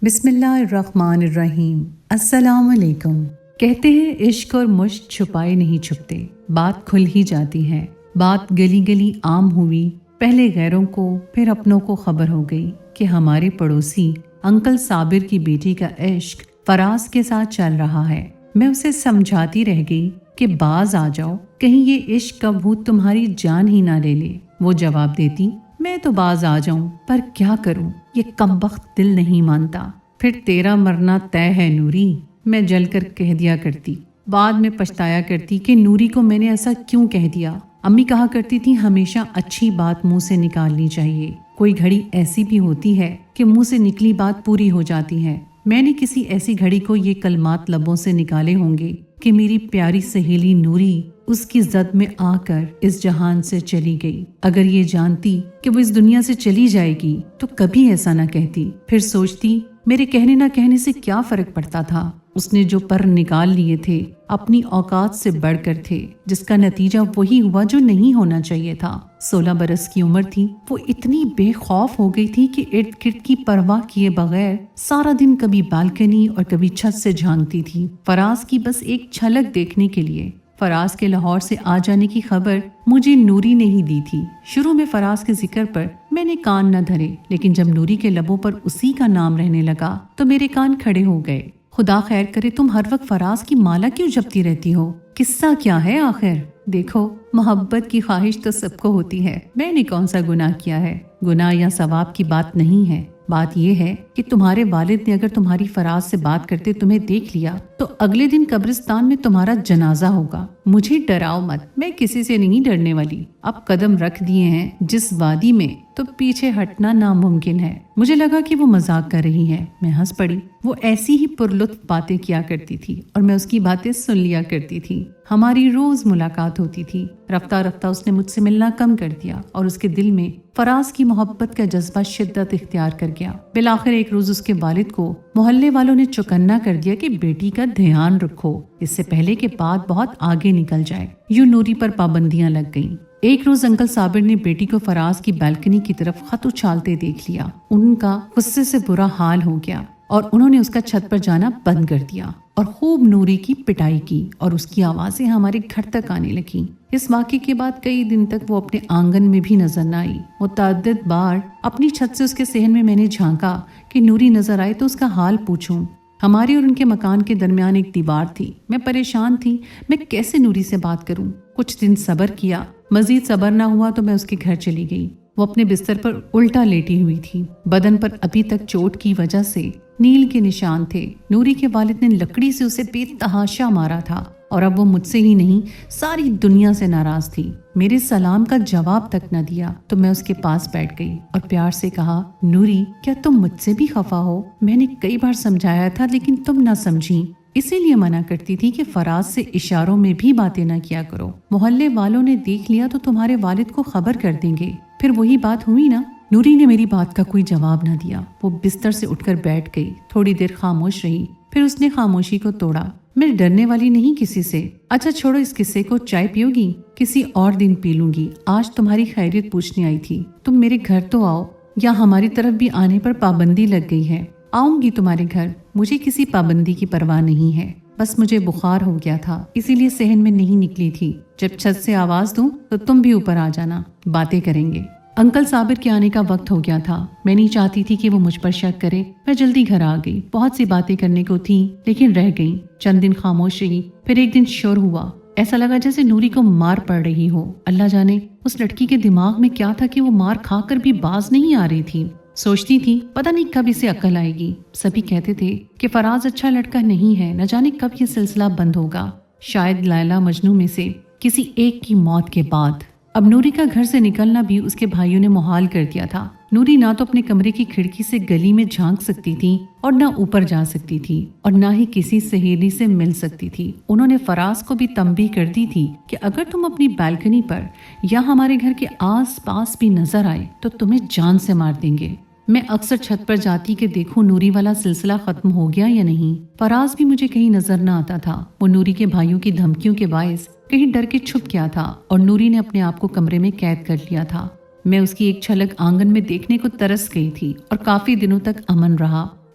بسم اللہ الرحمن الرحیم۔ السلام علیکم۔ کہتے ہیں عشق اور مشق چھپائے نہیں چھپتے، بات کھل ہی جاتی ہے۔ بات گلی گلی عام ہوئی، پہلے غیروں کو پھر اپنوں کو خبر ہو گئی کہ ہمارے پڑوسی انکل صابر کی بیٹی کا عشق فراز کے ساتھ چل رہا ہے۔ میں اسے سمجھاتی رہ گئی کہ باز آ جاؤ، کہیں یہ عشق کا بھوت تمہاری جان ہی نہ لے لے۔ وہ جواب دیتی، میں تو باز آ جاؤں پر کیا کروں، یہ کمبخت دل نہیں مانتا۔ پھر تیرا مرنا طے ہے نوری، میں جل کر کہہ دیا کرتی۔ بعد میں پچھتایا کرتی کہ نوری کو میں نے ایسا کیوں کہہ دیا۔ امی کہا کرتی تھی ہمیشہ اچھی بات منہ سے نکالنی چاہیے، کوئی گھڑی ایسی بھی ہوتی ہے کہ منہ سے نکلی بات پوری ہو جاتی ہے۔ میں نے کسی ایسی گھڑی کو یہ کلمات لبوں سے نکالے ہوں گے کہ میری پیاری سہیلی نوری اس کی زد میں آ کر اس جہان سے چلی گئی۔ اگر یہ جانتی کہ وہ اس دنیا سے چلی جائے گی تو کبھی ایسا نہ کہتی۔ پھر سوچتی میرے کہنے نہ کہنے سے کیا فرق پڑتا تھا۔ اس نے جو پر نکال لیے تھے اپنی اوقات سے بڑھ کر تھے، جس کا نتیجہ وہی ہوا جو نہیں ہونا چاہیے تھا۔ 16 برس کی عمر تھی، وہ اتنی بے خوف ہو گئی تھی کہ ارد گرد کی پرواہ کیے بغیر سارا دن کبھی بالکنی اور کبھی چھت سے جھانکتی تھی، فراز کی بس ایک جھلک دیکھنے کے لیے۔ فراز کے لاہور سے آ جانے کی خبر مجھے نوری نے ہی دی تھی۔ شروع میں فراز کے ذکر پر میں نے کان نہ دھرے، لیکن جب نوری کے لبوں پر اسی کا نام رہنے لگا تو میرے کان کھڑے ہو گئے۔ خدا خیر کرے، تم ہر وقت فراز کی مالا کیوں جپتی رہتی ہو؟ قصہ کیا ہے آخر؟ دیکھو، محبت کی خواہش تو سب کو ہوتی ہے، میں نے کون سا گناہ کیا ہے؟ گناہ یا ثواب کی بات نہیں ہے، بات یہ ہے کہ تمہارے والد نے اگر تمہاری فراز سے بات کرتے تمہیں دیکھ لیا تو اگلے دن قبرستان میں تمہارا جنازہ ہوگا۔ مجھے ڈراؤ مت، میں کسی سے نہیں ڈرنے والی۔ اب قدم رکھ دیے ہیں جس وادی میں تو پیچھے ہٹنا ناممکن ہے۔ مجھے لگا کہ وہ مذاق کر رہی ہے، میں ہنس پڑی۔ وہ ایسی ہی پرلطف باتیں کیا کرتی تھی اور میں اس کی باتیں سن لیا کرتی تھی۔ ہماری روز ملاقات ہوتی تھی۔ رفتہ رفتہ اس نے مجھ سے ملنا کم کر دیا اور اس کے دل میں فراز کی محبت کا جذبہ شدت اختیار کر گیا۔ بالآخر ایک روز اس کے والد کو محلے والوں نے چوکنا کر دیا کہ بیٹی کا دھیان رکھو، اس سے پہلے کہ بات بہت آگے نکل جائے۔ یوں نوری پر پابندیاں لگ گئیں۔ ایک روز انکل صابر نے بیٹی کو فراز کی بالکنی کی طرف خط اچھالتے دیکھ لیا۔ ان کا غصے سے برا حال ہو گیا اور انہوں نے اس کا چھت پر جانا بند کر دیا اور خوب نوری کی پٹائی کی اور اس کی آوازیں ہمارے گھر تک آنے لگیں۔ اس واقعے کے بعد کئی دن تک وہ اپنے آنگن میں بھی نظر نہ آئی۔ متعدد بار اپنی چھت سے اس کے صحن میں نے جھانکا کہ نوری نظر آئے تو اس کا حال پوچھوں۔ ہمارے اور ان کے مکان کے درمیان ایک دیوار تھی۔ میں پریشان تھی، میں کیسے نوری سے بات کروں؟ کچھ دن صبر کیا، مزید صبر نہ ہوا تو میں اس کے گھر چلی گئی۔ وہ اپنے بستر پر الٹا لیٹی ہوئی تھی، بدن پر ابھی تک چوٹ کی وجہ سے نیل کے نشان تھے۔ نوری کے والد نے لکڑی سے اسے بے تحاشا مارا تھا اور اب وہ مجھ سے ہی نہیں ساری دنیا سے ناراض تھی۔ میرے سلام کا جواب تک نہ دیا تو میں اس کے پاس بیٹھ گئی اور پیار سے کہا، نوری کیا تم مجھ سے بھی خفا ہو؟ میں نے کئی بار سمجھایا تھا لیکن تم نہ سمجھی، اسی لیے منع کرتی تھی کہ فراز سے اشاروں میں بھی باتیں نہ کیا کرو، محلے والوں نے دیکھ لیا تو تمہارے والد کو خبر کر دیں گے۔ پھر وہی بات ہوئی نا۔ نوری نے میری بات کا کوئی جواب نہ دیا۔ وہ بستر سے اٹھ کر بیٹھ گئی، تھوڑی دیر خاموش رہی، پھر اس نے خاموشی کو توڑا۔ میں ڈرنے والی نہیں کسی سے۔ اچھا چھوڑو اس قصے کو، چائے پیو گی؟ کسی اور دن پی لوں گی، آج تمہاری خیریت پوچھنے آئی تھی۔ تم میرے گھر تو آؤ، یا ہماری طرف بھی آنے پر پابندی لگ گئی ہے؟ آؤں گی تمہارے گھر، مجھے کسی پابندی کی پرواہ نہیں ہے، بس مجھے بخار ہو گیا تھا اسی لیے صحن میں نہیں نکلی تھی۔ جب چھت سے آواز دوں تو تم بھی اوپر آ جانا، باتیں کریں گے۔ انکل صابر کے آنے کا وقت ہو گیا تھا۔ میں نہیں چاہتی تھی کہ وہ مجھ پر شک کرے۔ میں جلدی گھر آ گئی۔ بہت سی باتیں کرنے کو تھیں لیکن رہ گئیں۔ چند دن خاموش رہی، پھر ایک دن شور ہوا۔ ایسا لگا جیسے نوری کو مار پڑ رہی ہو۔ اللہ جانے اس لڑکی کے دماغ میں کیا تھا کہ وہ مار کھا کر بھی باز نہیں آ رہی تھی۔ سوچتی تھی پتہ نہیں کب اسے عقل آئے گی۔ سبھی کہتے تھے کہ فراز اچھا لڑکا نہیں ہے، نہ جانے کب یہ سلسلہ بند ہوگا، شاید لیلا مجنوں میں سے کسی ایک کی موت کے بعد۔ اب نوری کا گھر سے نکلنا بھی اس کے بھائیوں نے محال کر دیا تھا۔ نوری نہ تو اپنے کمرے کی کھڑکی سے گلی میں جھانک سکتی تھی اور نہ اوپر جا سکتی تھی اور نہ ہی کسی سہیلی سے مل سکتی تھی۔ انہوں نے فراز کو بھی تنبیہ کر دی تھی کہ اگر تم اپنی بالکنی پر یا ہمارے گھر کے آس پاس بھی نظر آئے تو تمہیں جان سے مار دیں گے۔ میں اکثر چھت پر جاتی کہ دیکھوں نوری والا سلسلہ ختم ہو گیا یا نہیں۔ فراز بھی مجھے کہیں نظر نہ آتا تھا۔ وہ نوری کے بھائیوں کی دھمکیوں کے باعث کہیں ڈر کے چھپ گیا تھا اور نوری نے اپنے آپ کو کمرے میں قید کر لیا تھا۔ میں اس کی ایک جھلک آنگن میں دیکھنے کو ترس گئی تھی اور کافی دنوں تک امن رہا۔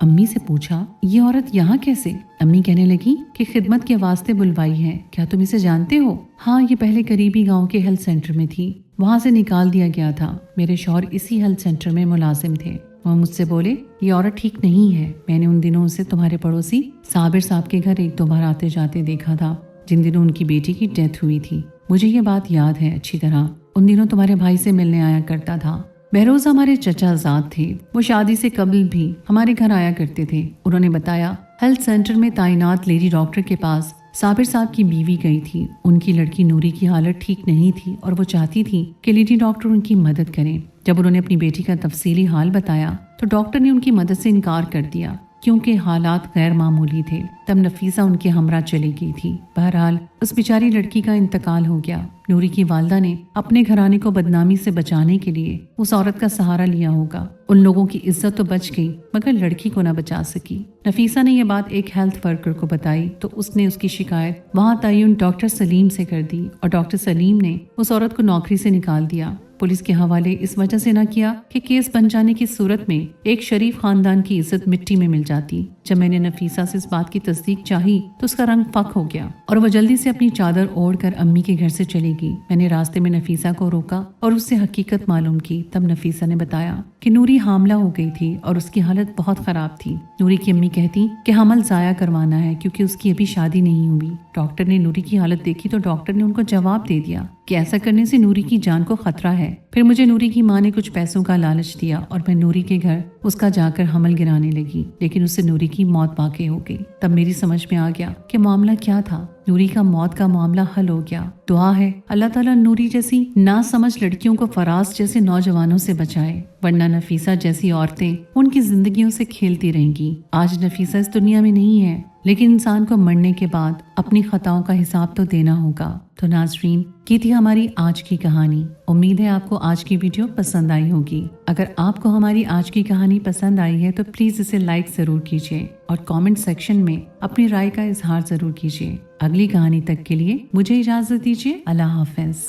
امی سے پوچھا یہ عورت یہاں کیسے؟ امی کہنے لگی کہ خدمت کے واسطے بلوائی ہے، کیا تم اسے جانتے ہو؟ ہاں، یہ پہلے قریبی گاؤں کے ہیلتھ سینٹر میں تھی، وہاں سے نکال دیا گیا تھا، میرے شوہر اسی ہیلتھ سینٹر میں ملازم تھے، وہ مجھ سے بولے یہ عورت ٹھیک نہیں ہے، میں نے ان دنوں اسے تمہارے پڑوسی صابر صاحب کے گھر 1-2 بار آتے جاتے دیکھا تھا، جن دنوں ان کی بیٹی کی ڈیتھ ہوئی تھی، مجھے یہ بات یاد ہے اچھی طرح، ان دنوں تمہارے بھائی سے ملنے آیا کرتا تھا۔ بہروز ہمارے چچا زاد تھے، وہ شادی سے قبل بھی ہمارے گھر آیا کرتے تھے، انہوں نے بتایا ہیلتھ سینٹر میں تعینات لیڈی ڈاکٹر کے پاس صابر صاحب کی بیوی گئی تھی، ان کی لڑکی نوری کی حالت ٹھیک نہیں تھی اور وہ چاہتی تھی کہ لیڈی ڈاکٹر ان کی مدد کریں۔ جب انہوں نے اپنی بیٹی کا تفصیلی حال بتایا تو ڈاکٹر نے ان کی مدد سے انکار کر دیا کیونکہ حالات غیر معمولی تھے۔ تب نفیسہ ان کے ہمراہ چلی گئی تھی۔ بہرحال اس بیچاری لڑکی کا انتقال ہو گیا۔ نوری کی والدہ نے اپنے گھرانے کو بدنامی سے بچانے کے لیے اس عورت کا سہارا لیا ہوگا۔ ان لوگوں کی عزت تو بچ گئی مگر لڑکی کو نہ بچا سکی۔ نفیسہ نے یہ بات ایک ہیلتھ ورکر کو بتائی تو اس نے اس کی شکایت وہاں تعین ڈاکٹر سلیم سے کر دی اور ڈاکٹر سلیم نے اس عورت کو نوکری سے نکال دیا۔ پولیس کے حوالے اس وجہ سے نہ کیا کہ کیس بن جانے کی صورت میں ایک شریف خاندان کی عزت مٹی میں مل جاتی۔ جب میں نے نفیسہ سے اس بات کی تصدیق چاہی تو اس کا رنگ فک ہو گیا اور وہ جلدی سے اپنی چادر اوڑھ کر امی کے گھر سے چلی گئی۔ میں نے راستے میں نفیسہ کو روکا اور اس سے حقیقت معلوم کی۔ تب نفیسہ نے بتایا کہ نوری حاملہ ہو گئی تھی اور اس کی حالت بہت خراب تھی۔ نوری کی امی کہتی کہ حمل ضائع کروانا ہے کیونکہ اس کی ابھی شادی نہیں ہوئی۔ ڈاکٹر نے نوری کی حالت دیکھی تو ڈاکٹر نے ان کو جواب دے دیا کہ ایسا کرنے سے نوری کی جان کو خطرہ ہے۔ پھر مجھے نوری کی ماں نے کچھ پیسوں کا لالچ دیا اور میں نوری کے گھر اس کا جا کر حمل گرانے لگی، لیکن اس سے نوری کی موت واقع ہو گئی۔ تب میری سمجھ میں آ گیا کہ معاملہ کیا تھا۔ نوری کا موت کا معاملہ حل ہو گیا۔ دعا ہے اللہ تعالیٰ نوری جیسی نا سمجھ لڑکیوں کو فراز جیسے نوجوانوں سے بچائے، ورنہ نفیسہ جیسی عورتیں ان کی زندگیوں سے کھیلتی رہیں گی۔ آج نفیسہ اس دنیا میں نہیں ہے، لیکن انسان کو مرنے کے بعد اپنی خطاؤں کا حساب تو دینا ہوگا۔ تو ناظرین، یہ تھی ہماری آج کی کہانی۔ امید ہے آپ کو آج کی ویڈیو پسند آئی ہوگی۔ اگر آپ کو ہماری آج کی کہانی پسند آئی ہے تو پلیز اسے لائک ضرور کیجیے اور کامنٹ سیکشن میں اپنی رائے کا اظہار ضرور کیجیے۔ اگلی کہانی تک کے لیے مجھے اجازت دیجیے۔ اللہ حافظ۔